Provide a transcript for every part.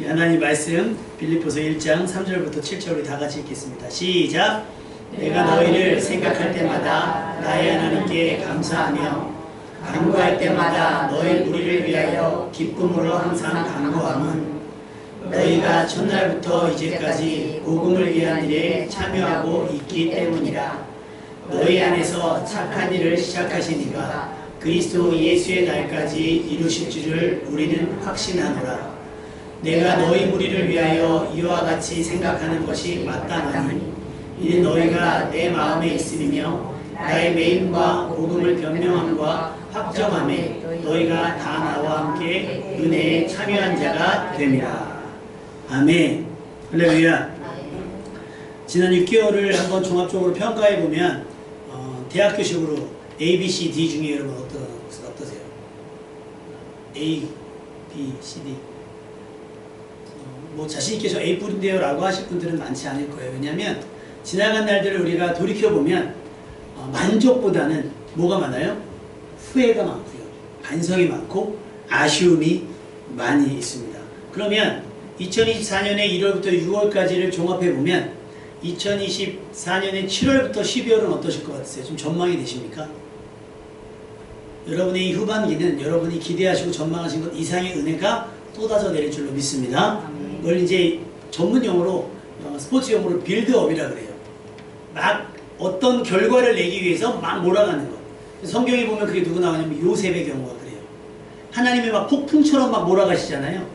하나님 말씀 빌립보서 1장 3절부터 7절 우리 다 같이 읽겠습니다. 시작. 내가 너희를 생각할 때마다 나의 하나님께 감사하며 간구할 때마다 너희 무리를 위하여 기쁨으로 항상 간구함은 너희가 첫날부터 이제까지 복음을 위한 일에 참여하고 있기 때문이라. 너희 안에서 착한 일을 시작하신 이가 그리스도 예수의 날까지 이루실 줄을 우리는 확신하노라. 내가 너희 무리를 위하여 이와 같이 생각하는 것이 마땅하니 이는 너희가 내 마음에 있음이며 나의 매임과 복음을 변명함과 확정함에 너희가 다 나와 함께 은혜에 참여한 자가 됨이라. 아멘. 할렐루야. 지난 6개월을 한번 종합적으로 평가해보면 대학교식으로 A, B, C, D 중에 여러분 어떠세요? A, B, C, D 뭐 자신있게 저 A뿔인데요 라고 하실 분들은 많지 않을 거예요. 왜냐하면 지나간 날들을 우리가 돌이켜보면 만족보다는 뭐가 많아요? 후회가 많고요. 반성이 많고 아쉬움이 많이 있습니다. 그러면 2024년의 1월부터 6월까지를 종합해보면 2024년의 7월부터 12월은 어떠실 것 같으세요? 좀 전망이 되십니까? 여러분의 이 후반기는 여러분이 기대하시고 전망하신 것 이상의 은혜가 쏟아져 내릴 줄로 믿습니다. 그걸 이제 전문 용어로 스포츠 용어로 빌드업이라 그래요. 막 어떤 결과를 내기 위해서 막 몰아가는 것. 성경에 보면 그게 누구 나오냐면 요셉의 경우가 그래요. 하나님이 막 폭풍처럼 막 몰아가시잖아요.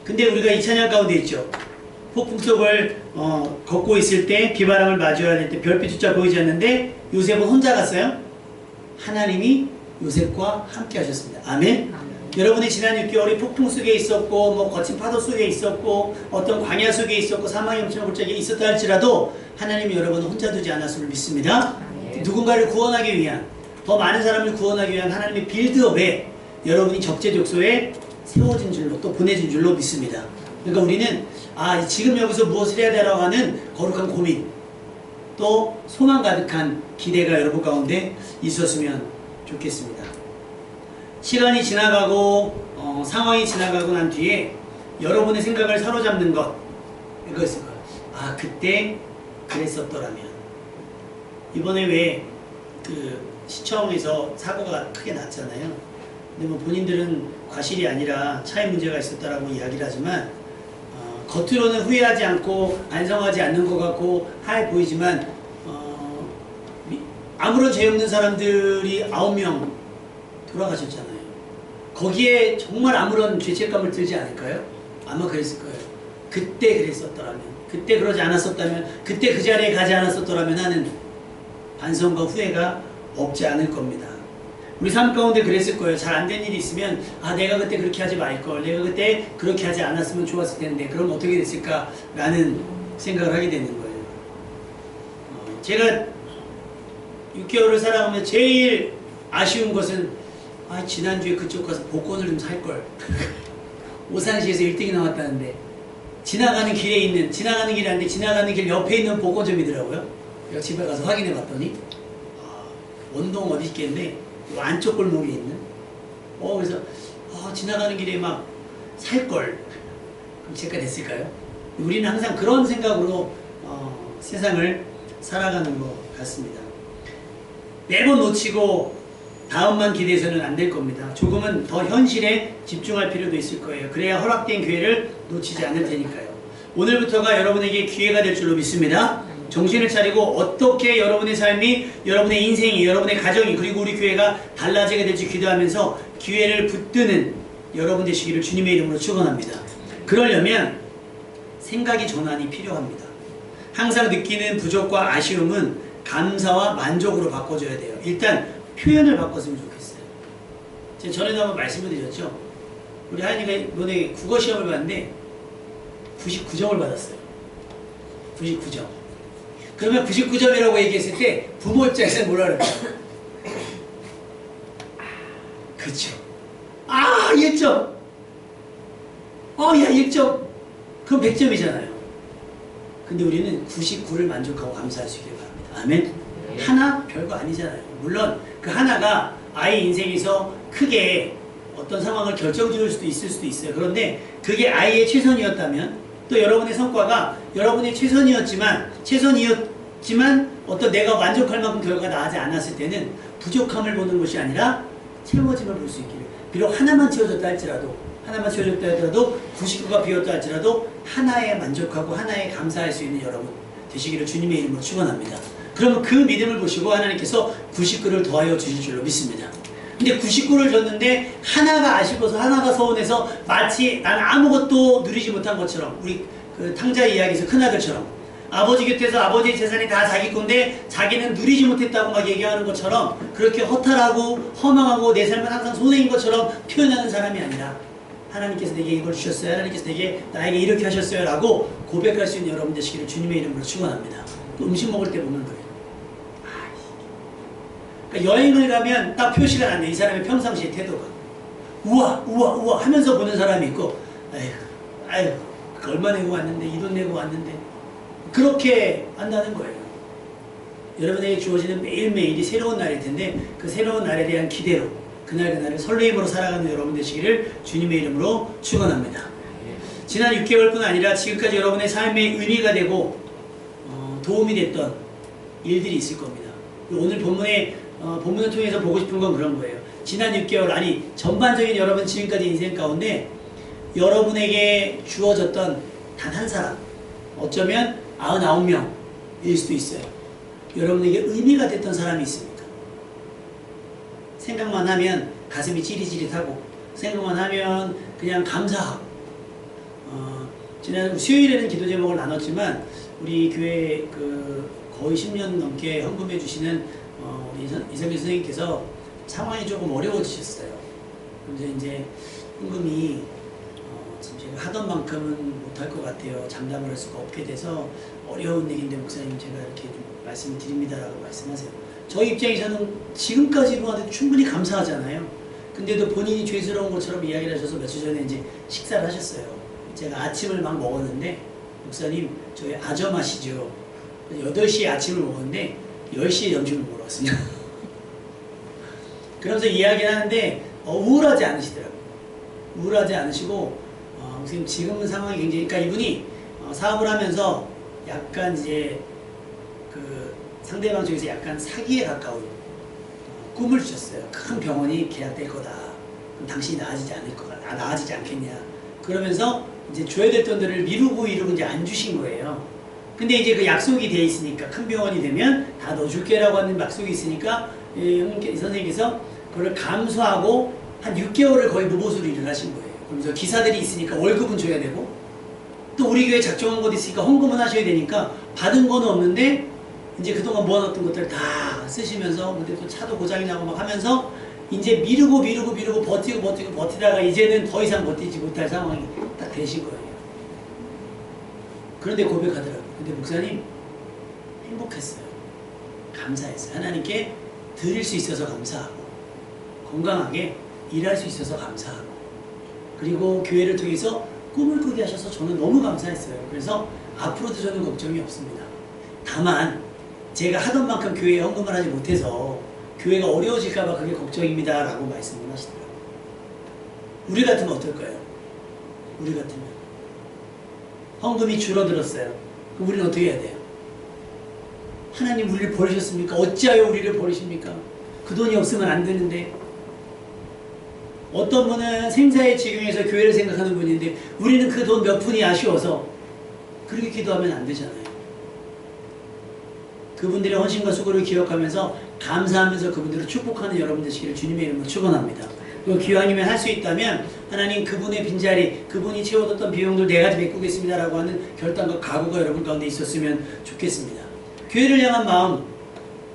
근데 우리가 이 찬양 가운데 있죠. 폭풍 속을 걷고 있을 때 비바람을 마주해야 될 때 별빛 숫자 보이지 않는데 요셉은 혼자 갔어요. 하나님이 요셉과 함께 하셨습니다. 아멘. 여러분이 지난 6개월이 폭풍 속에 있었고 뭐 거친 파도 속에 있었고 어떤 광야 속에 있었고 사망의 엄청난 골짜기에 있었다 할지라도 하나님이 여러분을 혼자 두지 않았음을 믿습니다. 누군가를 구원하기 위한 더 많은 사람을 구원하기 위한 하나님의 빌드업에 여러분이 적재적소에 세워진 줄로 또 보내진 줄로 믿습니다. 그러니까 우리는 지금 여기서 무엇을 해야 되라고 하는 거룩한 고민 또 소망 가득한 기대가 여러분 가운데 있었으면 좋겠습니다. 시간이 지나가고 상황이 지나가고 난 뒤에 여러분의 생각을 사로잡는 것 이거였을 거예요. 그때 그랬었더라면. 이번에 왜 그 시청에서 사고가 크게 났잖아요. 근데 뭐 본인들은 과실이 아니라 차에 문제가 있었다라고 이야기를 하지만 겉으로는 후회하지 않고 반성하지 않는 것 같고 하해 보이지만 아무런 죄 없는 사람들이 9명 돌아가셨잖아요. 거기에 정말 아무런 죄책감을 들지 않을까요? 아마 그랬을 거예요. 그때 그랬었더라면, 그때 그러지 않았었다면, 그때 그 자리에 가지 않았었더라면 하는 반성과 후회가 없지 않을 겁니다. 우리 삶 가운데 그랬을 거예요. 잘 안 된 일이 있으면 내가 그때 그렇게 하지 말걸, 내가 그때 그렇게 하지 않았으면 좋았을 텐데 그럼 어떻게 됐을까? 라는 생각을 하게 되는 거예요. 제가 6개월을 살아가면서 제일 아쉬운 것은 지난주에 그쪽 가서 복권을 좀 살걸. 오산시에서 1등이 나왔다는데 지나가는 길이 아닌데 지나가는 길 옆에 있는 복권점이더라고요. 제가 집에 가서 확인해 봤더니 원동 어디 있겠는데 안쪽 골목에 있는 그래서 지나가는 길에 막 살걸. 그럼 제가 됐을까요? 우리는 항상 그런 생각으로 세상을 살아가는 것 같습니다. 매번 놓치고 다음만 기대해서는 안 될 겁니다. 조금은 더 현실에 집중할 필요도 있을 거예요. 그래야 허락된 기회를 놓치지 않을 테니까요. 오늘부터가 여러분에게 기회가 될 줄로 믿습니다. 정신을 차리고 어떻게 여러분의 삶이, 여러분의 인생이, 여러분의 가정이 그리고 우리 교회가 달라지게 될지 기도하면서 기회를 붙드는 여러분 되시기를 주님의 이름으로 축원합니다. 그러려면 생각의 전환이 필요합니다. 항상 느끼는 부족과 아쉬움은 감사와 만족으로 바꿔줘야 돼요. 일단 표현을 바꿨으면 좋겠어요. 제가 전에도 한번 말씀을 드렸죠. 우리 하연이가 이번에 국어시험을 봤는데 99점을 받았어요. 99점. 그러면 99점이라고 얘기했을 때 부모 입장에서는 뭐라 그럴까요? 그쵸. 1점. 야 1점. 그럼 100점이잖아요. 근데 우리는 99를 만족하고 감사할 수 있길 바랍니다. 아멘. 하나 별거 아니잖아요. 물론 그 하나가 아이 인생에서 크게 어떤 상황을 결정지을 수도 있을 수도 있어요. 그런데 그게 아이의 최선이었다면, 또 여러분의 성과가 여러분의 최선이었지만 어떤 내가 만족할 만큼 결과가 나지 않았을 때는 부족함을 보는 것이 아니라 채워짐을 볼 수 있기를. 비록 하나만 채워졌다 할지라도 99가 비었다 할지라도 하나에 만족하고 하나에 감사할 수 있는 여러분 되시기를 주님의 이름으로 축원합니다. 그러면 그 믿음을 보시고 하나님께서 99를 더하여 주실 줄로 믿습니다. 근데 99를 줬는데 하나가 아쉽어서 하나가 서운해서 마치 난 아무것도 누리지 못한 것처럼, 우리 그 탕자 이야기에서 큰아들처럼 아버지 곁에서 아버지의 재산이 다 자기 건데 자기는 누리지 못했다고 막 얘기하는 것처럼, 그렇게 허탈하고 허망하고 내 삶은 항상 손해인 것처럼 표현하는 사람이 아니라 하나님께서 내게 이걸 주셨어요, 하나님께서 나에게 이렇게 하셨어요 라고 고백할 수 있는 여러분 되시기를 주님의 이름으로 축원합니다. 또 음식 먹을 때 보는 거예요. 그러니까 여행을 가면 딱 표시가 나네. 이 사람의 평상시의 태도가 우와 하면서 보는 사람이 있고, 아휴 얼마 내고 왔는데, 이 돈 내고 왔는데, 그렇게 한다는 거예요. 여러분에게 주어지는 매일매일이 새로운 날일 텐데 그 새로운 날에 대한 기대로 그날을 설레임으로 살아가는 여러분 되시기를 주님의 이름으로 축원합니다. 지난 6개월뿐 아니라 지금까지 여러분의 삶에 의미가 되고 도움이 됐던 일들이 있을 겁니다. 오늘 본문을 통해서 보고 싶은 건 그런 거예요. 지난 6개월, 아니 전반적인 여러분 지금까지 인생 가운데 여러분에게 주어졌던 단 한 사람, 어쩌면 99명일 수도 있어요. 여러분에게 의미가 됐던 사람이 있습니까? 생각만 하면 가슴이 찌릿찌릿하고, 생각만 하면 그냥 감사하고. 지난 수요일에는 기도 제목을 나눴지만 우리 교회 거의 10년 넘게 헌금해 주시는 이성길 선생님께서 상황이 조금 어려워지셨어요. 그런데 이제 헌금이 제가 하던 만큼은 못할 것 같아요. 장담을 할 수가 없게 돼서 어려운 얘기인데 목사님 제가 이렇게 좀 말씀을 드립니다라고 말씀하세요. 저희 입장에서는 지금까지로 하도 충분히 감사하잖아요. 근데도 본인이 죄스러운 것처럼 이야기를 하셔서 며칠 전에 이제 식사를 하셨어요. 제가 아침을 막 먹었는데, 목사님 저희 아점하시죠? 8시에 아침을 먹었는데 10시에 점심을 먹으러 왔습니다. 그러면서 이야기를 하는데 우울하지 않으시더라고요. 우울하지 않으시고 목사님 지금 상황이 굉장히, 그러니까 이분이 사업을 하면서 약간 이제 그 상대방 쪽에서 약간 사기에 가까운 꿈을 주셨어요. 큰 병원이 계약될 거다. 그럼 당신이 나아지지 않을 거다. 나아지지 않겠냐. 그러면서 이제 줘야 될 돈들을 미루고 이제 안 주신 거예요. 근데 이제 그 약속이 돼 있으니까, 큰 병원이 되면 다 넣어줄게라고 하는 약속이 있으니까 선생님께서 그걸 감수하고 한 6개월을 거의 무보수로 일을 하신 거예요. 그러면서 기사들이 있으니까 월급은 줘야 되고, 또 우리 교회 작정한 것 있으니까 헌금은 하셔야 되니까 받은 거는 없는데 이제 그동안 모아놨던 것들 다 쓰시면서, 근데 또 차도 고장이 나고 막 하면서 이제 미루고 버티다가 이제는 더 이상 버티지 못할 상황이 딱 되신 거예요. 그런데 고백하더라고요. 근데 목사님 행복했어요. 감사했어요. 하나님께 드릴 수 있어서 감사하고, 건강하게 일할 수 있어서 감사하고, 그리고 교회를 통해서 꿈을 꾸게 하셔서 저는 너무 감사했어요. 그래서 앞으로도 저는 걱정이 없습니다. 다만 제가 하던 만큼 교회에 헌금을 하지 못해서 교회가 어려워질까봐 그게 걱정입니다 라고 말씀을 하시더라고요. 우리 같으면 어떨까요? 우리 같으면 헌금이 줄어들었어요. 그럼 우리는 어떻게 해야 돼요? 하나님 우리를 버리셨습니까? 어찌하여 우리를 버리십니까? 그 돈이 없으면 안 되는데. 어떤 분은 생사의 지경에서 교회를 생각하는 분인데 우리는 그 돈 몇 푼이 아쉬워서 그렇게 기도하면 안 되잖아요. 그분들의 헌신과 수고를 기억하면서 감사하면서 그분들을 축복하는 여러분 되시기를 주님의 이름으로 축원합니다. 그리고 기왕이면 할 수 있다면 하나님 그분의 빈자리, 그분이 채워뒀던 비용들 내가 메꾸겠습니다 라고 하는 결단과 각오가 여러분 가운데 있었으면 좋겠습니다. 교회를 향한 마음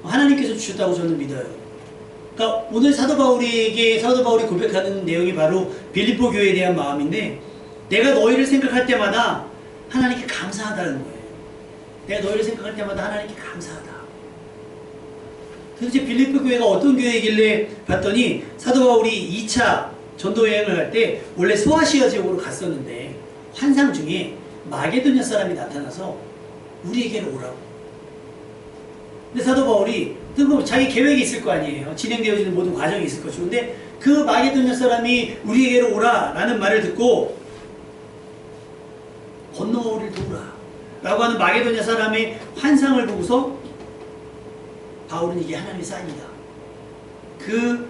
하나님께서 주셨다고 저는 믿어요. 그러니까 오늘 사도 바울이 고백하는 내용이 바로 빌립보 교회에 대한 마음인데, 내가 너희를 생각할 때마다 하나님께 감사하다는 거예요. 내가 너희를 생각할 때마다 하나님께 감사하다. 도대체 빌립보 교회가 어떤 교회이길래 봤더니, 사도 바울이 2차 전도 여행을 할 때 원래 소아시아 지역으로 갔었는데 환상 중에 마게도냐 사람이 나타나서 우리에게로 오라고. 근데 사도 바울이 자기 계획이 있을 거 아니에요. 진행되어지는 모든 과정이 있을 것이고, 근데 그 마게도냐 사람이 우리에게로 오라 라는 말을 듣고 건너와 우리를 도우라 라고 하는 마게도냐 사람의 환상을 보고서 바울은 이게 하나님의 사인이다. 그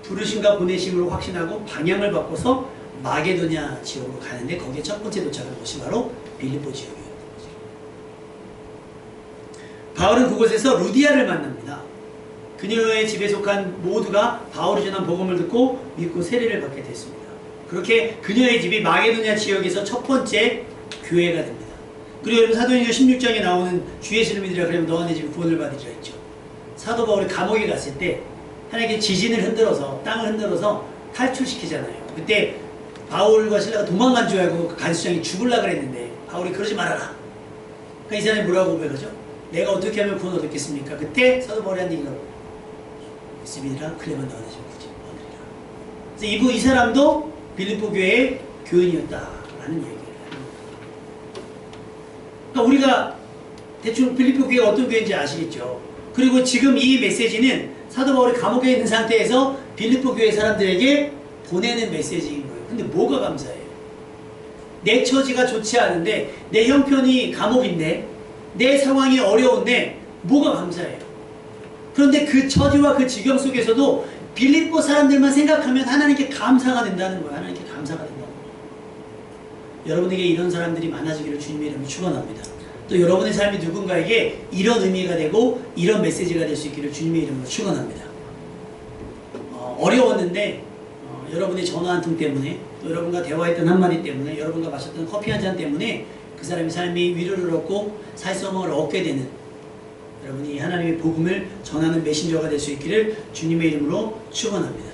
부르심과 보내심으로 확신하고 방향을 바꿔서 마게도냐 지역으로 가는데 거기에 첫 번째 도착한 곳이 바로 빌립보 지역이었던 거죠. 바울은 그곳에서 루디아를 만납니다. 그녀의 집에 속한 모두가 바울이 전한 복음을 듣고 믿고 세례를 받게 됐습니다. 그렇게 그녀의 집이 마게도냐 지역에서 첫 번째 교회가 됩니다. 그리고 여러분 사도행전 16장에 나오는 주 예수 믿으라 그러면 너와 내 집이 구원을 받으리라 했죠. 사도 바울이 감옥에 갔을 때 하나님께 지진을 흔들어서 땅을 흔들어서 탈출시키잖아요. 그때 바울과 실라가 도망간 줄 알고 그 간수장이 죽으려고 그랬는데 바울이 그러지 말아라. 그러니까 이 사람이 뭐라고 고백하죠? 내가 어떻게 하면 구원을 얻겠습니까? 그때 사도 바울이 한 얘기가 예수 믿으라 그래만 너와 내 집이 구원을 얻으리라. 그래서 이 사람도 빌립보 교회의 교인이었다라는 얘기를 합니다. 그러니까 우리가 대충 빌립보 교회가 어떤 교회인지 아시겠죠? 그리고 지금 이 메시지는 사도 바울이 감옥에 있는 상태에서 빌립보 교회 사람들에게 보내는 메시지인 거예요. 근데 뭐가 감사해요? 내 처지가 좋지 않은데, 내 형편이 감옥인데, 내 상황이 어려운데 뭐가 감사해요? 그런데 그 처지와 그 지경 속에서도 빌립보 사람들만 생각하면 하나님께 감사가 된다는 거예요. 하나님께 감사가 된다는 거예요. 여러분에게 이런 사람들이 많아지기를 주님의 이름으로 축원합니다. 또 여러분의 삶이 누군가에게 이런 의미가 되고 이런 메시지가 될 수 있기를 주님의 이름으로 축원합니다. 어려웠는데 여러분의 전화 한 통 때문에, 또 여러분과 대화했던 한마디 때문에, 여러분과 마셨던 커피 한 잔 때문에 그 사람의 삶이 위로를 얻고 살성을 얻게 되는, 여러분이 하나님의 복음을 전하는 메신저가 될 수 있기를 주님의 이름으로 축원합니다.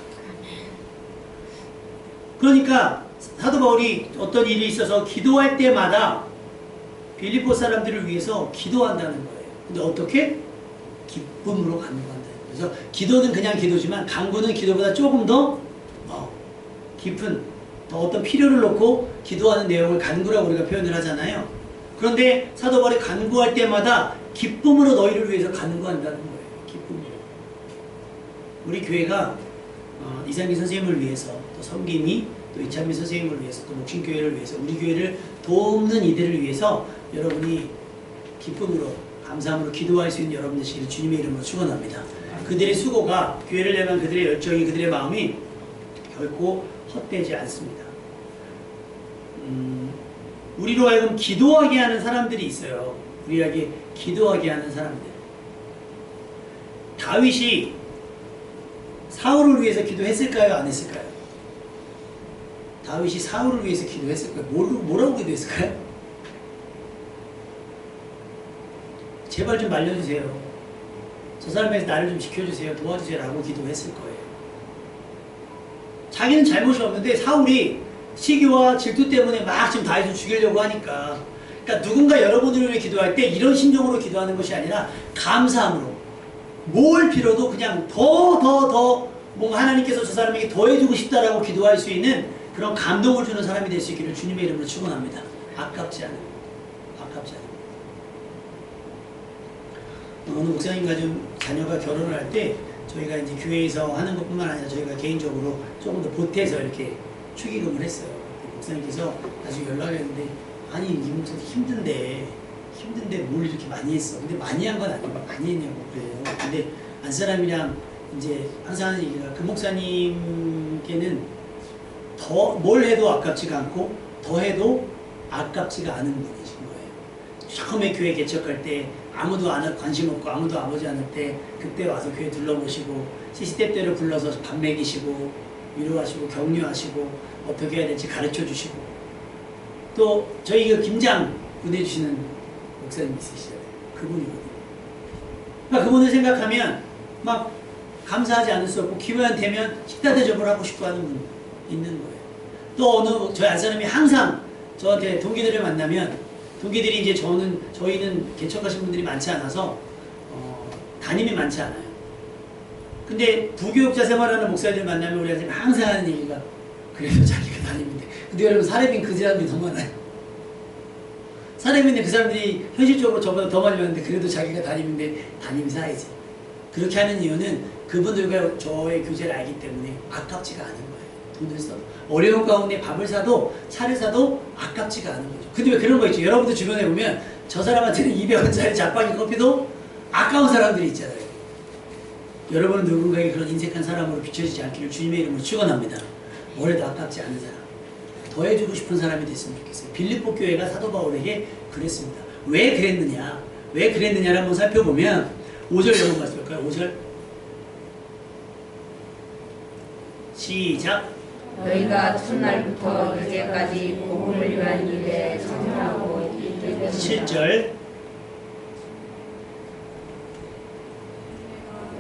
그러니까 사도 바울이 어떤 일이 있어서 기도할 때마다 빌립보 사람들을 위해서 기도한다는 거예요. 근데 어떻게? 기쁨으로 간구한다. 그래서 기도는 그냥 기도지만 간구는 기도보다 조금 더 깊은, 더 어떤 필요를 놓고 기도하는 내용을 간구라고 우리가 표현을 하잖아요. 그런데 사도 바울이 간구할 때마다 기쁨으로 너희를 위해서 간구한다는 거예요. 기쁨으로. 우리 교회가 이상기 선생님을 위해서, 또 성김이, 또 이찬미 선생님을 위해서, 또 목신교회를 위해서, 우리 교회를 돕는 이들을 위해서 여러분이 기쁨으로, 감사함으로 기도할 수 있는 여러분 되시기를 주님의 이름으로 축원합니다. 그들의 수고가, 교회를 향한 그들의 열정이, 그들의 마음이 결코 헛되지 않습니다. 우리로 하여금 기도하게 하는 사람들이 있어요. 우리에게 기도하게 하는 사람들. 다윗이 사울을 위해서 기도했을까요? 안 했을까요? 다윗이 사울을 위해서 기도했을까요? 뭐라고 기도했을까요? 제발 좀 말려주세요. 저 사람에서 나를 좀 지켜주세요. 도와주세요. 라고 기도했을 거예요. 자기는 잘못이 없는데 사울이 시기와 질투 때문에 막 지금 다윗을 죽이려고 하니까, 그러니까 누군가 여러분을 위해 기도할 때 이런 심정으로 기도하는 것이 아니라 감사함으로, 뭘 빌어도 그냥 더 뭔가 하나님께서 저 사람에게 더 해주고 싶다라고 기도할 수 있는 그런 감동을 주는 사람이 될 수 있기를 주님의 이름으로 축원합니다. 아깝지 않은, 아깝지 않은. 어느 목사님과 좀 자녀가 결혼을 할 때 저희가 이제 교회에서 하는 것뿐만 아니라 저희가 개인적으로 조금 더 보태서 이렇게 축의금을 했어요. 목사님께서 나중에 연락을 했는데, 아니 이 목사님 힘든데 뭘 이렇게 많이 했어. 근데 많이 한 건 아니고 많이 했냐고 그래요. 근데 안사람이랑 이제 항상 하는 얘기가, 그 목사님께는 더 뭘 해도 아깝지가 않고 더 해도 아깝지가 않은 분이신 거예요. 처음에 교회 개척할 때 아무도 관심 없고 아무도 아버지 안 할 때 그때 와서 교회 둘러보시고 시시때 때로 불러서 밥 먹이시고 위로하시고 격려하시고 어떻게 해야 될지 가르쳐 주시고, 또 저희 그 김장 보내주시는 목사님 있으시잖아요. 그분이거든요. 그러니까 그분을 생각하면 막 감사하지 않을 수 없고, 기회만 되면 식사 대접을 하고 싶어 하는 분 있는 거예요. 또 어느 저희 안사람이 항상 저한테 동기들을 만나면, 동기들이 이제 저희는 개척하신 분들이 많지 않아서 담임이 많지 않아요. 근데 부교육자 생활하는 목사님들 만나면 우리가 항상 하는 얘기가, 그래도 자기가 담임인데, 근데 여러분 사례빈 그 사람들이 더 많아요. 사례빈데 그 사람들이 현실적으로 저보다 더 많이 왔는데 그래도 자기가 담임인데 담임이 사야지. 그렇게 하는 이유는 그분들과 저의 교제를 알기 때문에 아깝지가 않은 거예요. 돈을 써도 어려운 가운데 밥을 사도 차를 사도 아깝지가 않은 거죠. 근데 왜 그런 거 있죠? 여러분들 주변에 보면 저 사람한테는 200원짜리 자판기 커피도 아까운 사람들이 있잖아요. 여러분은 누군가에게 그런 인색한 사람으로 비춰지지 않기를 주님의 이름으로 축원합니다. 뭐래도 아깝지 않은 사람, 더해주고 싶은 사람이 됐으면 좋겠어요. 빌립보 교회가 사도 바울에게 그랬습니다. 왜 그랬느냐? 왜 그랬느냐를 한번 살펴보면 5절 여러분 말씀할까요? 5절 시작. 너희가 첫날부터 이제까지 복음을 위한 일에 참여하고 있기 때문에 7절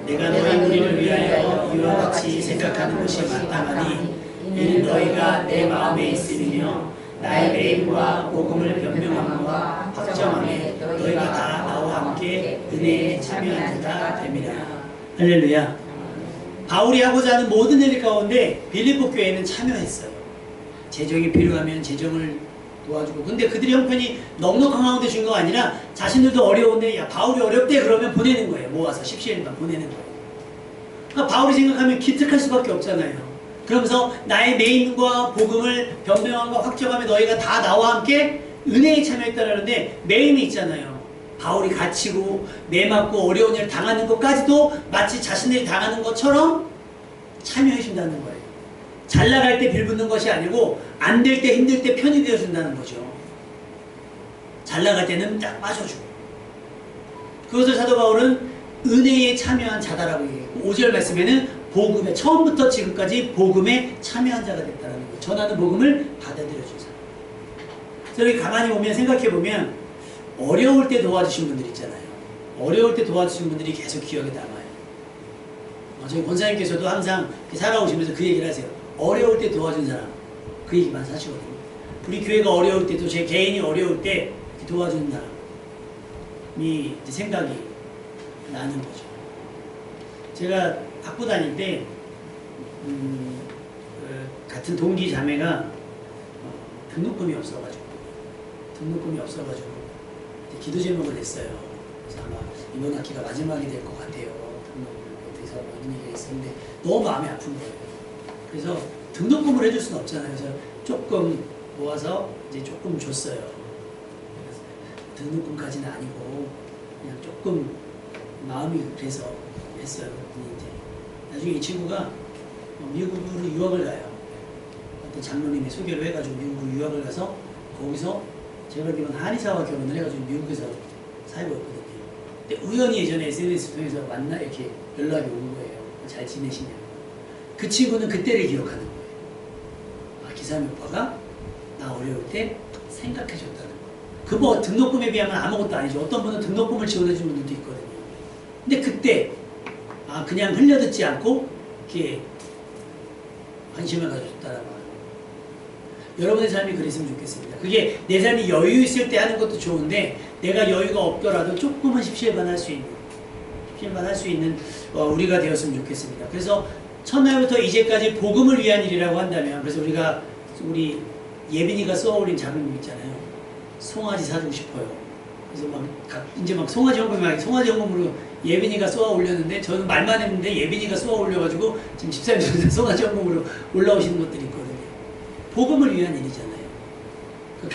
내가 너희 무리를 위하여 이와 같이 생각하는 것이 마땅하니 이는 너희가 내 마음에 있으며 나의 매임과 복음을 변명함과 확정함에 너희가 다 나와 함께 은혜에 참여한 자가 됨이라. 할렐루야. 바울이 하고자 하는 모든 일 가운데 빌립보 교회는 참여했어요. 재정이 필요하면 재정을 도와주고. 근데 그들이 형편이 넉넉한 가운데 준 거 아니라 자신들도 어려운데 야 바울이 어렵대 그러면 보내는 거예요. 모아서 10시간만 보내는 거예요. 그러니까 바울이 생각하면 기특할 수밖에 없잖아요. 그러면서 나의 매임과 복음을 변명함과 확정하며 너희가 다 나와 함께 은혜에 참여했다라는데 매임이 있잖아요. 바울이 갇히고 매맞고 어려운 일을 당하는 것까지도 마치 자신들이 당하는 것처럼 참여해 준다는 거예요. 잘 나갈 때 빌붙는 것이 아니고 안 될 때 힘들 때 편이 되어 준다는 거죠. 잘 나갈 때는 딱 빠져주고. 그것을 사도 바울은 은혜에 참여한 자다라고 얘기했고 5절 말씀에는 복음에 처음부터 지금까지 복음에 참여한 자가 됐다는 거예요. 전하는 복음을 받아들여 준 사람. 그래서 여기 가만히 보면 생각해 보면 어려울 때 도와주신 분들 있잖아요. 어려울 때 도와주신 분들이 계속 기억에 남아요. 저희 권사님께서도 항상 살아오시면서 그 얘기를 하세요. 어려울 때 도와준 사람 그 얘기만 사시거든요. 우리 교회가 어려울 때도 제 개인이 어려울 때 도와준 사람이 생각이 나는 거죠. 제가 학부 다닐 때 같은 동기 자매가 등록금이 없어가지고 기도 제목을 냈어요. 그래서 아마 이번 학기가 마지막이 될 것 같아요. 등록금에 대해서 이런 얘기가 있었는데 너무 마음이 아픈 거예요. 그래서 등록금을 해줄 수는 없잖아요. 그래서 조금 모아서 이제 조금 줬어요. 등록금까지는 아니고 그냥 조금 마음이 그래서 했어요. 이제 나중에 이 친구가 미국으로 유학을 가요. 어떤 장로님이 소개를 해가지고 미국으로 유학을 가서 거기서 제가 알기로는 한의사와 결혼을 해가지고 미국에서 살고 있거든요. 근데 우연히 예전에 SNS 통해서 만나 이렇게 연락이 오는 거예요. 잘 지내시냐고. 그 친구는 그때를 기억하는 거예요. 아, 기사님 오빠가 나 어려울 때 생각해줬다는 거. 그 뭐 등록금에 비하면 아무것도 아니죠. 어떤 분은 등록금을 지원해주는 분들도 있거든요. 근데 그때 그냥 흘려듣지 않고 이렇게 관심을 가져줬다라고 하는 거예요. 여러분의 삶이 그랬으면 좋겠습니다. 그게 내 삶이 여유 있을 때 하는 것도 좋은데 내가 여유가 없더라도 조금은 십시일반 할 수 있는 우리가 되었으면 좋겠습니다. 그래서 첫날부터 이제까지 복음을 위한 일이라고 한다면 그래서 우리 예빈이가 쏘아올린 작은 있잖아요. 송아지 사주고 싶어요. 그래서 이제 송아지 헌금으로 예빈이가 쏘아 올렸는데 저는 말만 했는데 예빈이가 쏘아 올려가지고 지금 집사님 송아지 헌금으로 올라오시는 것들이 있거든요. 복음을 위한 일이잖아요. 그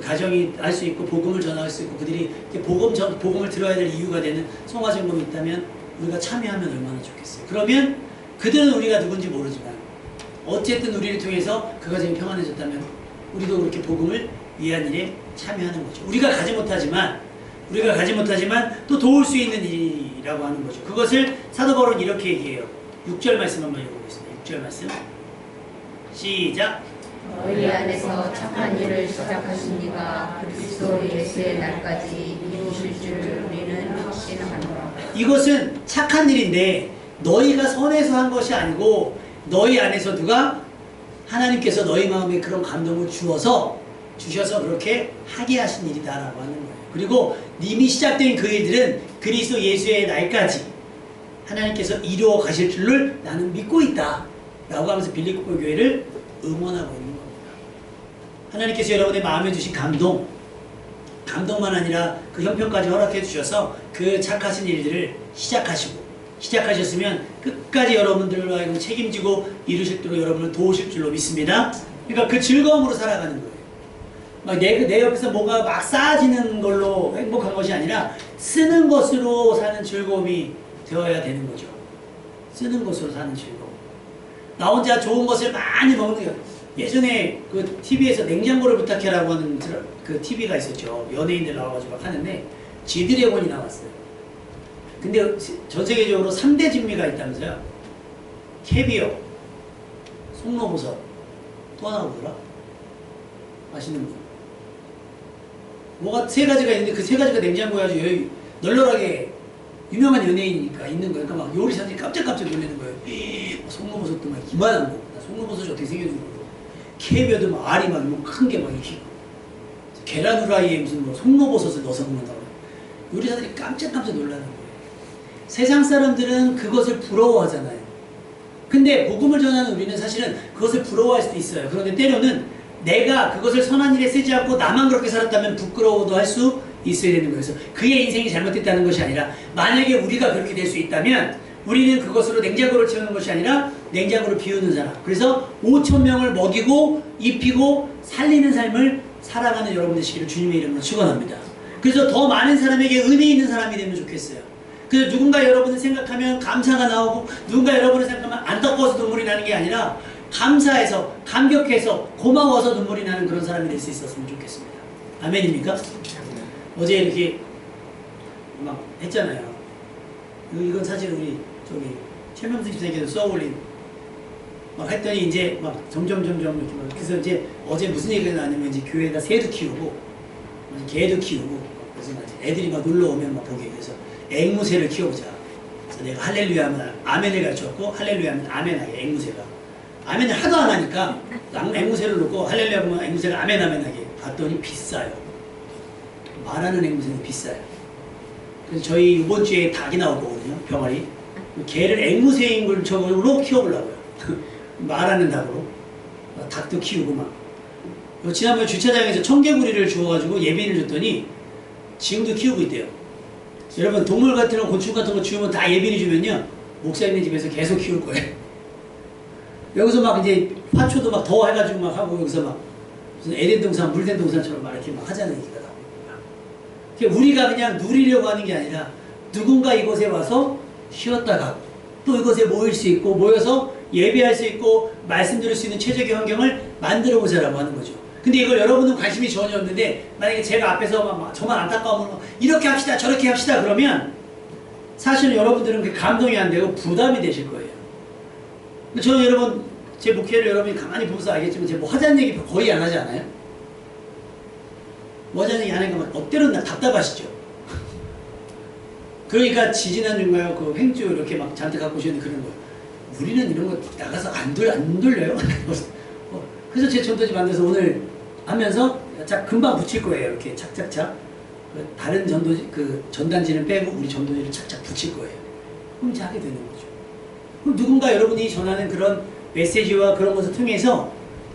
가정이 할 수 있고 복음을 전할 수 있고 그들이 복음을 들어야 될 이유가 되는 송아지 헌금이 있다면 우리가 참여하면 얼마나 좋겠어요. 그러면 그들은 우리가 누군지 모르지만 어쨌든 우리를 통해서 그 가정이 평안해졌다면 우리도 그렇게 복음을 위한 일에 참여하는 거죠. 우리가 가지 못하지만 또 도울 수 있는 일이라고 하는 거죠. 그것을 사도 바울은 이렇게 얘기해요. 6절 말씀 한번 읽어보겠습니다. 6절 말씀 시작. 너희 안에서 착한 일을 시작하시니가 그리스도 예수의 날까지 이루실 줄 우리는 확신하노라. 이것은 착한 일인데 너희가 선해서 한 것이 아니고 너희 안에서 하나님께서 너희 마음에 그런 감동을 주셔서 그렇게 하게 하신 일이다라고 하는 거예요. 그리고 이미 시작된 그 일들은 그리스도 예수의 날까지 하나님께서 이루어 가실 줄을 나는 믿고 있다 라고 하면서 빌립보 교회를 응원하고 있는 겁니다. 하나님께서 여러분의 마음에 주신 감동만 아니라 그 형편까지 허락해 주셔서 그 착하신 일들을 시작하시고 시작하셨으면 끝까지 여러분들로 하여금 책임지고 이루실 도록 여러분을 도우실 줄로 믿습니다. 그러니까 그 즐거움으로 살아가는 거예요. 막 내 옆에서 뭐가 막 쌓아지는 걸로 행복한 것이 아니라 쓰는 것으로 사는 즐거움이 되어야 되는 거죠. 쓰는 것으로 사는 즐거움. 나 혼자 좋은 것을 많이 먹는 거. 예전에 그 TV에서 냉장고를 부탁해라고 하는 그 TV가 있었죠. 연예인들 나와가지고 막 하는데 지드래곤이 나왔어요. 근데 전 세계적으로 3대 진미가 있다면서요. 캐비어, 송로버섯, 또 하나 뭐더라? 맛있는 거. 뭐가 세 가지가 있는데 그 세 가지가 냉장고에 아주 여기 널널하게 유명한 연예인이니까 있는 거예요. 그러니까 막 요리사들이 깜짝깜짝 놀라는 거예요. 송로버섯도 막 이만한 거. 나 송로버섯이 어떻게 생겼는지 모르고. 캐비어도 막 알이 막 큰 게 막 이렇게. 계란 후라이에 무슨 뭐 송로버섯을 넣어서 먹는다고. 요리사들이 깜짝깜짝 놀라는 거예요. 세상 사람들은 그것을 부러워하잖아요. 근데 복음을 전하는 우리는 사실은 그것을 부러워할 수도 있어요. 그런데 때로는 내가 그것을 선한 일에 쓰지 않고 나만 그렇게 살았다면 부끄러워도 할 수 있어야 되는 거예요. 그래서 그의 인생이 잘못됐다는 것이 아니라 만약에 우리가 그렇게 될 수 있다면 우리는 그것으로 냉장고를 채우는 것이 아니라 냉장고를 비우는 사람. 그래서 5,000명을 먹이고 입히고 살리는 삶을 살아가는 여러분 되시기를 주님의 이름으로 축원합니다. 그래서 더 많은 사람에게 은혜 있는 사람이 되면 좋겠어요. 그래서 누군가 여러분을 생각하면 감사가 나오고 누군가 여러분을 생각하면 안타까워서 눈물이 나는 게 아니라 감사해서 감격해서 고마워서 눈물이 나는 그런 사람이 될 수 있었으면 좋겠습니다. 아멘입니까? 어제 이렇게 막 했잖아요. 이건 사실 우리 저기 최명수 집사님께서 써올린 막 했더니 이제 막 점점 이렇게 막 그래서 이제 어제 무슨 얘기가 나냐면 이제 교회가 새도 키우고 개도 키우고 그래서 애들이 막 놀러 오면 막 보게 그래서 앵무새를 키워보자. 그래서 내가 할렐루야 하면 아멘을 가르쳤고 할렐루야 하면 아멘하게 앵무새가 아멘을 하도 안 하니까 앵무새를 놓고 할렐루야 하면 앵무새가 아멘하게 봤더니 비싸요. 말하는 앵무새는 비싸요. 그래서 저희 이번 주에 닭이 나올 거거든요. 병아리. 개를 앵무새인 걸 저걸로 키워보려고요. 말하는 닭으로. 닭도 키우고 막. 지난번에 주차장에서 청개구리를 주워가지고 예비를 줬더니 지금도 키우고 있대요. 여러분 동물 같은 거 곤충 같은 거 주우면 다 예비를 주면요 목사님네 집에서 계속 키울 거예요. 여기서 막 이제 화초도 막 더 해가지고 막 하고 여기서 막 무슨 에덴 동산 물된 동산처럼 막 이렇게 막 하자는 얘기가 나옵니다. 우리가 그냥 누리려고 하는 게 아니라 누군가 이곳에 와서 쉬었다 가고 또 이곳에 모일 수 있고 모여서 예배할 수 있고 말씀 들을 수 있는 최적의 환경을 만들어 보자라고 하는 거죠. 근데 이걸 여러분은 관심이 전혀 없는데 만약에 제가 앞에서 막 저만 안타까우면 이렇게 합시다 저렇게 합시다 그러면 사실은 여러분들은 그 감동이 안 되고 부담이 되실 거예요. 근데 저는 여러분 제 목회를 여러분이 가만히 보면서 알겠지만 제가 뭐 하자는 얘기 거의 안 하지 않아요? 뭐 하자는 얘기 안 하니까 때로는 답답하시죠? 그러니까 지지난주인가요? 그 횡주 이렇게 막 잔뜩 갖고 오시는데 그런 거예요. 우리는 이런 거 나가서 안 돌려요? 그래서 제 전도지 만들어서 오늘 하면서 금방 붙일 거예요. 이렇게 착착착. 다른 전도지, 그 전단지는 빼고 우리 전도지를 착착 붙일 거예요. 그럼 이제 하게 되는 거죠. 그럼 누군가 여러분이 전하는 그런 메시지와 그런 것을 통해서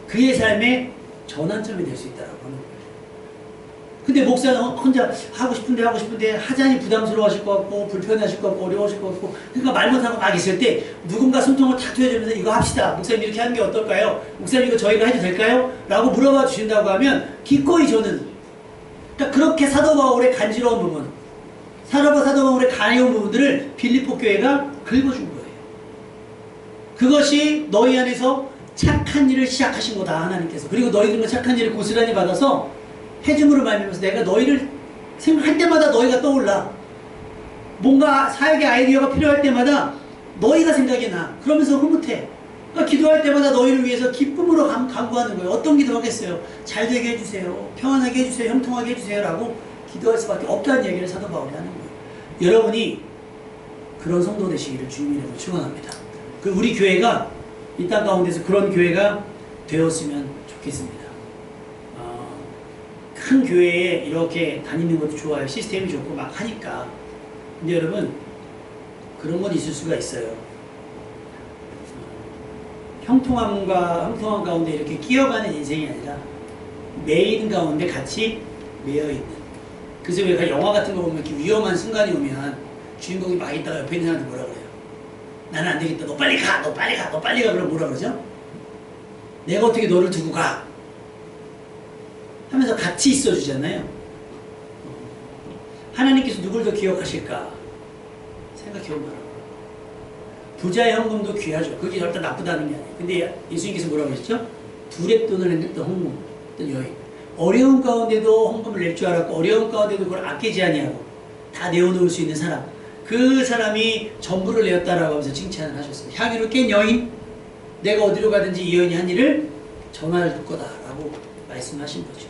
그의 삶의 전환점이 될 수 있다고 하는 거예요. 근데 목사는 혼자 하고 싶은데 하자니 부담스러워하실 것 같고 불편하실 것 같고 어려우실 것 같고 그러니까 말 못하고 막 있을 때 누군가 손통을 탁 트여주면서 이거 합시다. 목사님 이렇게 하는 게 어떨까요? 목사님 이거 저희가 해도 될까요? 라고 물어봐 주신다고 하면 기꺼이 저는 그러니까 그렇게 사도 바울의 간지러운 부분 사도 바울의 가려운 부분들을 빌립보 교회가 긁어준 거예요. 그것이 너희 안에서 착한 일을 시작하신 거다 하나님께서. 그리고 너희들은 착한 일을 고스란히 받아서 해줌으로 말미암아서 내가 너희를 생각할 때마다 너희가 떠올라. 뭔가 사역의 아이디어가 필요할 때마다 너희가 생각이 나. 그러면서 흐뭇해. 그러니까 기도할 때마다 너희를 위해서 기쁨으로 간구하는 거예요. 어떤 기도하겠어요? 잘 되게 해주세요. 평안하게 해주세요. 형통하게 해주세요. 라고 기도할 수밖에 없다는 얘기를 사도 바울이 하는 거예요. 여러분이 그런 성도 되시기를 주님의 이름으로 축원합니다. 우리 교회가 이 땅 가운데서 그런 교회가 되었으면 좋겠습니다. 큰 교회에 이렇게 다니는 것도 좋아요. 시스템이 좋고 막 하니까. 근데 여러분 그런 건 있을 수가 있어요. 형통함 가운데 이렇게 끼어가는 인생이 아니라 매인 가운데 같이 매여있는. 그래서 우리가 영화 같은 거 보면 이렇게 위험한 순간이 오면 주인공이 막 있다가 옆에 있는 사람한테 뭐라 그래요? 나는 안 되겠다. 너 빨리 가. 너 빨리 가. 너 빨리 가. 그럼 뭐라 그러죠? 내가 어떻게 너를 두고 가? 하면서 같이 있어 주잖아요. 하나님께서 누굴 더 기억하실까? 생각해 보면 부자의 헌금도 귀하죠. 그게 절대 나쁘다는 게 아니에요. 근데 예수님께서 뭐라고 하셨죠? 두렛돈을 했던 헌금, 어떤 여인. 어려운 가운데도 헌금을 낼 줄 알았고 어려운 가운데도 그걸 아끼지 아니하고 다 내어놓을 수 있는 사람. 그 사람이 전부를 내었다라고 하면서 칭찬을 하셨습니다. 향유를 깬 여인, 내가 어디로 가든지 이 여인이 한 일을 전할 거다라고 말씀하신 거죠.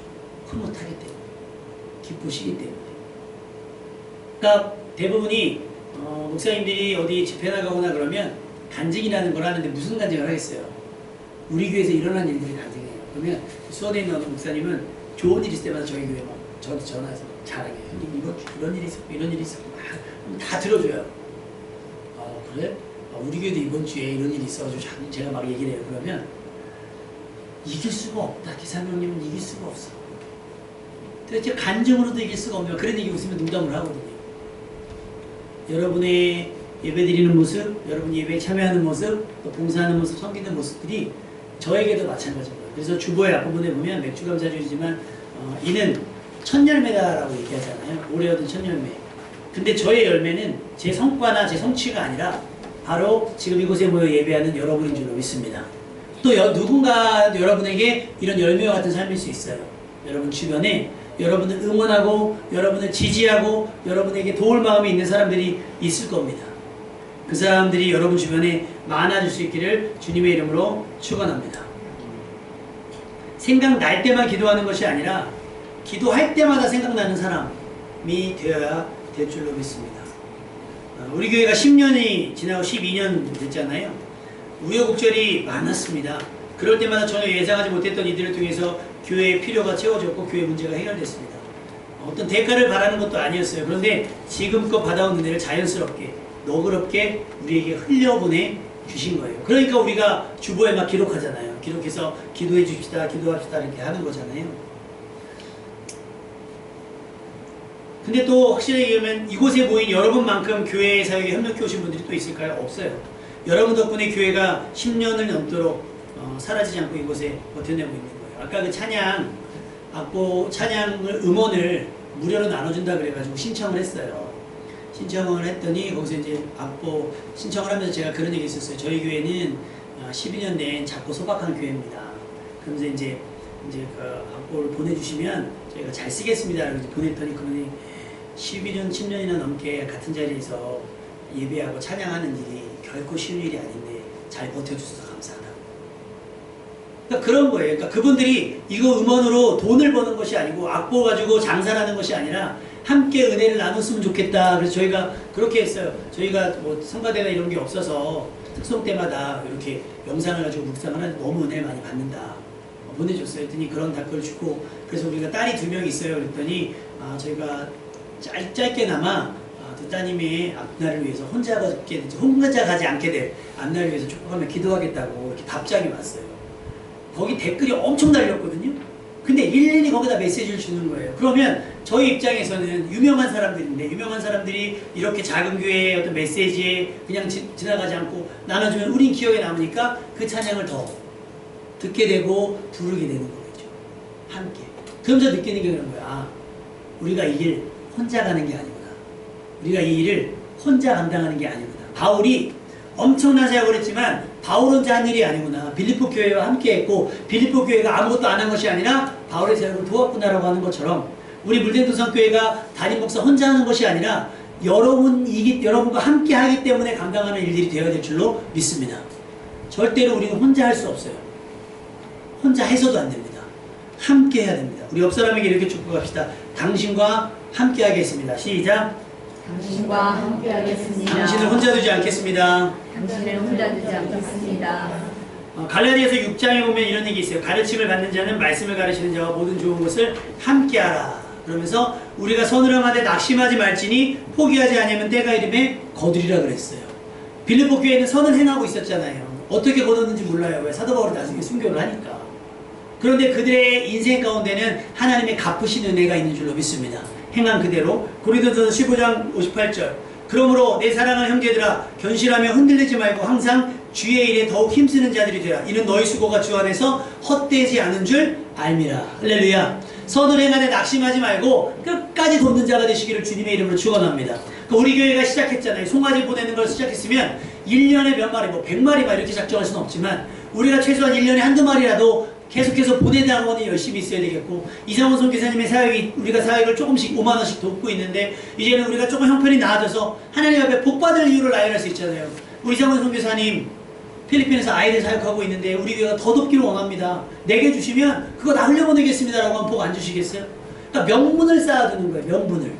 흐뭇하기 때문에, 기쁘시기 때문에. 그러니까 대부분이 목사님들이 어디 집회 나가거나 그러면 간증이라는 걸 하는데 무슨 간증을 하겠어요? 우리 교회에서 일어난 일들이 간증이에요. 그러면 수원에 있는 어떤 목사님은 좋은 일 있을 때마다 저희 교회 막 저한테 전화해서 자랑해요. 형님 이런 일이 있었고 이런 일이 있었고 다 들어줘요. 그래? 우리 교회도 이번 주에 이런 일이 있어가지고 제가 막 얘기를 해요. 그러면 이길 수가 없다. 기사명님은 이길 수가 없어. 도대체 간증으로도 이길 수가 없네요. 그런 얘기 웃으면 농담을 하거든요. 여러분의 예배드리는 모습, 여러분이 예배에 참여하는 모습, 또 봉사하는 모습, 섬기는 모습들이 저에게도 마찬가지입니다. 그래서 주보의 앞부분에 보면 맥주감사주이지만 이는 천열매다라고 얘기하잖아요. 올해 얻은 천열매. 근데 저의 열매는 제 성과나 제 성취가 아니라 바로 지금 이곳에 모여 예배하는 여러분인 줄로 믿습니다. 또 누군가 여러분에게 이런 열매와 같은 삶일 수 있어요. 여러분 주변에 여러분을 응원하고 여러분을 지지하고 여러분에게 도울 마음이 있는 사람들이 있을 겁니다. 그 사람들이 여러분 주변에 많아질 수 있기를 주님의 이름으로 축원합니다. 생각날 때만 기도하는 것이 아니라 기도할 때마다 생각나는 사람이 되어야 될 줄로 믿습니다. 우리 교회가 10년이 지나고 12년 됐잖아요. 우여곡절이 많았습니다. 그럴 때마다 전혀 예상하지 못했던 이들을 통해서 교회의 필요가 채워졌고 교회 문제가 해결됐습니다. 어떤 대가를 바라는 것도 아니었어요. 그런데 지금껏 받아온 은혜를 자연스럽게 너그럽게 우리에게 흘려보내 주신 거예요. 그러니까 우리가 주보에 막 기록하잖아요. 기록해서 기도해 줍시다, 기도합시다 이렇게 하는 거잖아요. 근데 또 확실히 얘기하면 이곳에 모인 여러분만큼 교회 사역에 협력해 오신 분들이 또 있을까요? 없어요. 여러분 덕분에 교회가 10년을 넘도록 사라지지 않고 이곳에 버텨내고 있는 거예요. 아까 그 찬양, 악보 찬양을 음원을 무료로 나눠준다 그래가지고 신청을 했어요. 신청을 했더니 거기서 이제 악보 신청을 하면서 제가 그런 얘기 했었어요. 저희 교회는 12년 된 작고 소박한 교회입니다. 그러면서 이제 그 악보를 보내주시면 저희가 잘 쓰겠습니다. 이렇게 보냈더니 그분이 11년, 10년이나 넘게 같은 자리에서 예배하고 찬양하는 일이 결코 쉬운 일이 아닌데 잘 버텨주셔서 감사하다. 그러니까 그런 거예요. 그러니까 그분들이 이거 음원으로 돈을 버는 것이 아니고 악보 가지고 장사하는 것이 아니라 함께 은혜를 나눴으면 좋겠다. 그래서 저희가 그렇게 했어요. 저희가 뭐 성가대나 이런 게 없어서 특송 때마다 이렇게 영상을 가지고 묵상을 하는데 너무 은혜를 많이 받는다. 보내줬어요. 했더니 그런 답글을 주고 그래서 우리가 딸이 2명 있어요. 그랬더니 저희가 짧게나마 두 따님의 앞날을 위해서 혼자 가지 않게 될 앞날을 위해서 조금만 기도하겠다고 이렇게 답장이 왔어요. 거기 댓글이 엄청 달렸거든요. 근데 일일이 거기다 메시지를 주는 거예요. 그러면 저희 입장에서는 유명한 사람들인데 유명한 사람들이 이렇게 작은 교회의 어떤 메시지에 그냥 지나가지 않고 나눠주면 우린 기억에 남으니까 그 찬양을 더 듣게 되고 부르게 되는 거겠죠. 함께. 그러면서 느끼는 게 그런 거야. 우리가 이 길 혼자 가는 게 아니구나. 우리가 이 일을 혼자 감당하는 게 아니구나. 바울이 엄청난 사역을 했지만 바울 혼자 한 일이 아니구나. 빌립보 교회와 함께 했고 빌립보 교회가 아무것도 안 한 것이 아니라 바울의 사역을 도왔구나라고 하는 것처럼 우리 물대도성교회가 담임 목사 혼자 하는 것이 아니라 여러분과 함께 하기 때문에 감당하는 일들이 되어야 될 줄로 믿습니다. 절대로 우리는 혼자 할 수 없어요. 혼자 해서도 안 됩니다. 함께 해야 됩니다. 우리 옆 사람에게 이렇게 축복합시다. 당신과 함께 하겠습니다. 시작. 당신과 함께 하겠습니다. 당신을 혼자 두지 않겠습니다. 당신을 혼자 두지 않겠습니다. 갈라디아서 6장에 보면 이런 얘기 있어요. 가르침을 받는 자는 말씀을 가르치는 자와 모든 좋은 것을 함께 하라. 그러면서 우리가 서늘함하되 낙심하지 말지니 포기하지 않으면 때가 이름에 거두리라 그랬어요. 빌립보 교회는 선을 행하고 있었잖아요. 어떻게 거뒀는지 몰라요. 왜? 사도 바울이 나중에 순교를 하니까. 그런데 그들의 인생 가운데는 하나님의 갚으신 은혜가 있는 줄로 믿습니다. 행한 그대로 고린도전서 15장 58절 그러므로 내 사랑하는 형제들아 견실하며 흔들리지 말고 항상 주의 일에 더욱 힘쓰는 자들이 되라. 이는 너희 수고가 주 안에서 헛되지 않은 줄 알미라. 할렐루야. 선을 행하되 낙심하지 말고 끝까지 돕는 자가 되시기를 주님의 이름으로 축원합니다. 우리 교회가 시작했잖아요. 송아지 보내는 걸 시작했으면 1년에 몇 마리, 100마리 이렇게 작정할 수는 없지만 우리가 최소한 1년에 한두 마리라도 계속해서 보내다가는 열심히 있어야 되겠고, 이상원 선교사님의 사역이 우리가 사역을 조금씩 5만 원씩 돕고 있는데 이제는 우리가 조금 형편이 나아져서 하나님 앞에 복받을 이유를 나열할 수 있잖아요. 우리 이상원 선교사님 필리핀에서 아이들 사역하고 있는데 우리 교회가 더 돕기를 원합니다. 내게 주시면 그거 다 흘려보내겠습니다 라고 하면 복 안 주시겠어요? 그러니까 명분을 쌓아두는 거예요. 명분을.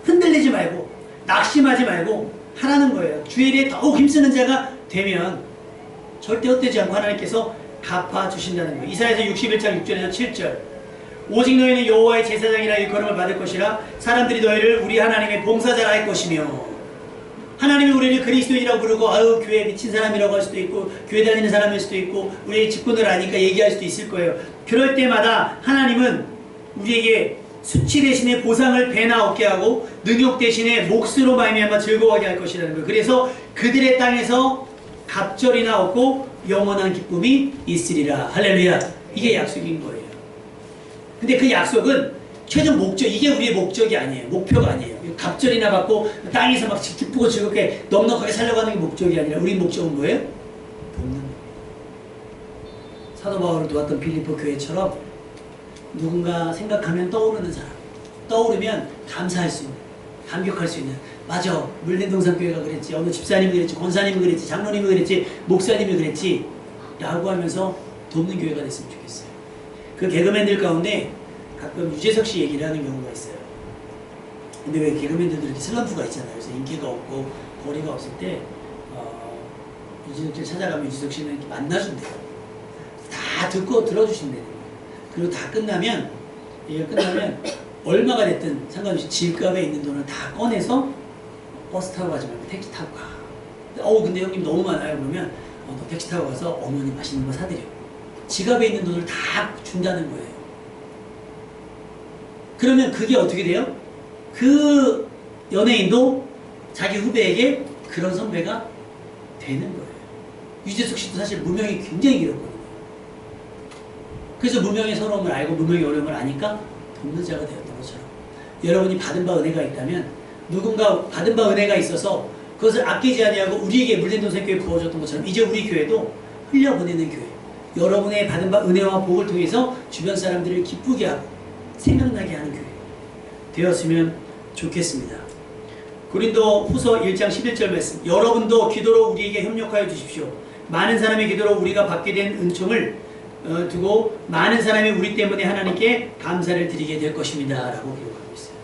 흔들리지 말고 낙심하지 말고 하라는 거예요. 주의 일에 더욱 힘쓰는 자가 되면 절대 헛되지 않고 하나님께서 갚아주신다는 거예요. 이사야서 61장 6절에서 7절. 오직 너희는 여호와의 제사장이라 일컬음을 받을 것이라 사람들이 너희를 우리 하나님의 봉사자라 할 것이며, 하나님이 우리를 그리스도인이라고 부르고 아유 교회 미친 사람이라고 할 수도 있고 교회 다니는 사람일 수도 있고 우리의 직분을 아니까 얘기할 수도 있을 거예요. 그럴 때마다 하나님은 우리에게 수치 대신에 보상을 배나 얻게 하고 능욕 대신에 몫으로 말미암아 즐거워하게 할 것이라는 거예요. 그래서 그들의 땅에서 갑절이나 얻고 영원한 기쁨이 있으리라. 할렐루야. 이게 약속인 거예요. 근데 그 약속은 최종 목적, 이게 우리의 목적이 아니에요. 목표가 아니에요. 갑절이나 받고 땅에서 막 기쁘고 즐겁게 넉넉하게 살려고 하는 게 목적이 아니라 우리 목적은 뭐예요? 돕는 거예요. 사도 바울을 도왔던 빌립보 교회처럼 누군가 생각하면 떠오르는 사람, 떠오르면 감사할 수 있는, 감격할 수 있는, 맞아 물랜동산교회가 그랬지, 어느 집사님이 그랬지, 권사님이 그랬지, 장로님이 그랬지, 목사님이 그랬지 라고 하면서 돕는 교회가 됐으면 좋겠어요. 그 개그맨들 가운데 가끔 유재석 씨 얘기를 하는 경우가 있어요. 근데 왜 개그맨들도 이렇게 슬럼프가 있잖아요. 그래서 인기가 없고 거리가 없을 때 유재석 씨 찾아가면 유재석 씨는 이렇게 만나준대요. 다 듣고 들어주신대요. 그리고 다 끝나면, 얘가 끝나면 얼마가 됐든 상관없이 집값에 있는 돈을 다 꺼내서 버스 타고 가지 말고 택시 타고 가. 근데 형님 너무 많아요. 그러면 너 택시 타고 가서 어머니 맛있는 거 사드려. 지갑에 있는 돈을 다 준다는 거예요. 그러면 그게 어떻게 돼요? 그 연예인도 자기 후배에게 그런 선배가 되는 거예요. 유재석 씨도 사실 무명이 굉장히 길었거든요. 그래서 무명의 서러움을 알고 무명의 어려움을 아니까 돕는 자가 되었던 것처럼, 여러분이 받은 바 은혜가 있다면 누군가 받은 바 은혜가 있어서 그것을 아끼지 아니하고 우리에게 물랜동산교회 부어줬던 것처럼 이제 우리 교회도 흘려보내는 교회, 여러분의 받은 바 은혜와 복을 통해서 주변 사람들을 기쁘게 하고 생각나게 하는 교회 되었으면 좋겠습니다. 고린도 후서 1장 11절 말씀, 여러분도 기도로 우리에게 협력하여 주십시오. 많은 사람의 기도로 우리가 받게 된 은총을 두고 많은 사람이 우리 때문에 하나님께 감사를 드리게 될 것입니다 라고 기록하고 있어요.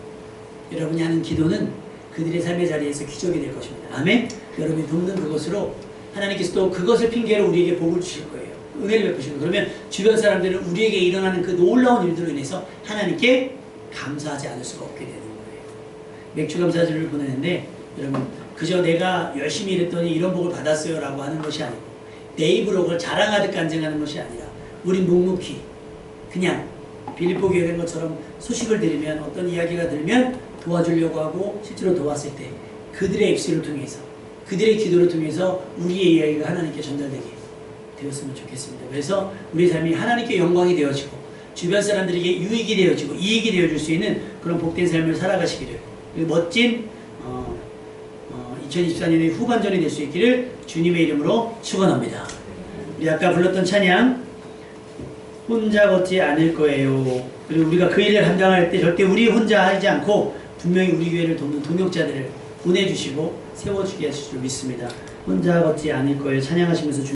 여러분이 하는 기도는 그들의 삶의 자리에서 기적이 될 것입니다. 아멘. 여러분이 돕는 그것으로 하나님께서 또 그것을 핑계로 우리에게 복을 주실 거예요. 은혜를 베푸실 거예요. 그러면 주변 사람들은 우리에게 일어나는 그 놀라운 일들로 인해서 하나님께 감사하지 않을 수가 없게 되는 거예요. 맥주 감사절을 보내는데 여러분, 그저 내가 열심히 일했더니 이런 복을 받았어요 라고 하는 것이 아니고 내 입으로 그걸 자랑하듯 간증하는 것이 아니라 우리 묵묵히 그냥 빌립보 교회인 것처럼 소식을 들으면, 어떤 이야기가 들으면 도와주려고 하고 실제로 도왔을 때 그들의 입술을 통해서, 그들의 기도를 통해서 우리의 이야기가 하나님께 전달되게 되었으면 좋겠습니다. 그래서 우리 삶이 하나님께 영광이 되어지고 주변 사람들에게 유익이 되어지고 이익이 되어줄 수 있는 그런 복된 삶을 살아가시기를, 멋진 2024년의 후반전이 될 수 있기를 주님의 이름으로 축원합니다. 우리 아까 불렀던 찬양 혼자 걷지 않을 거예요. 그리고 우리가 그 일을 감당할 때 절대 우리 혼자 하지 않고 분명히 우리 교회를 돕는 동역자들을 보내주시고 세워주게 하실 줄 믿습니다. 혼자 걷지 않을 거예요. 찬양하시면서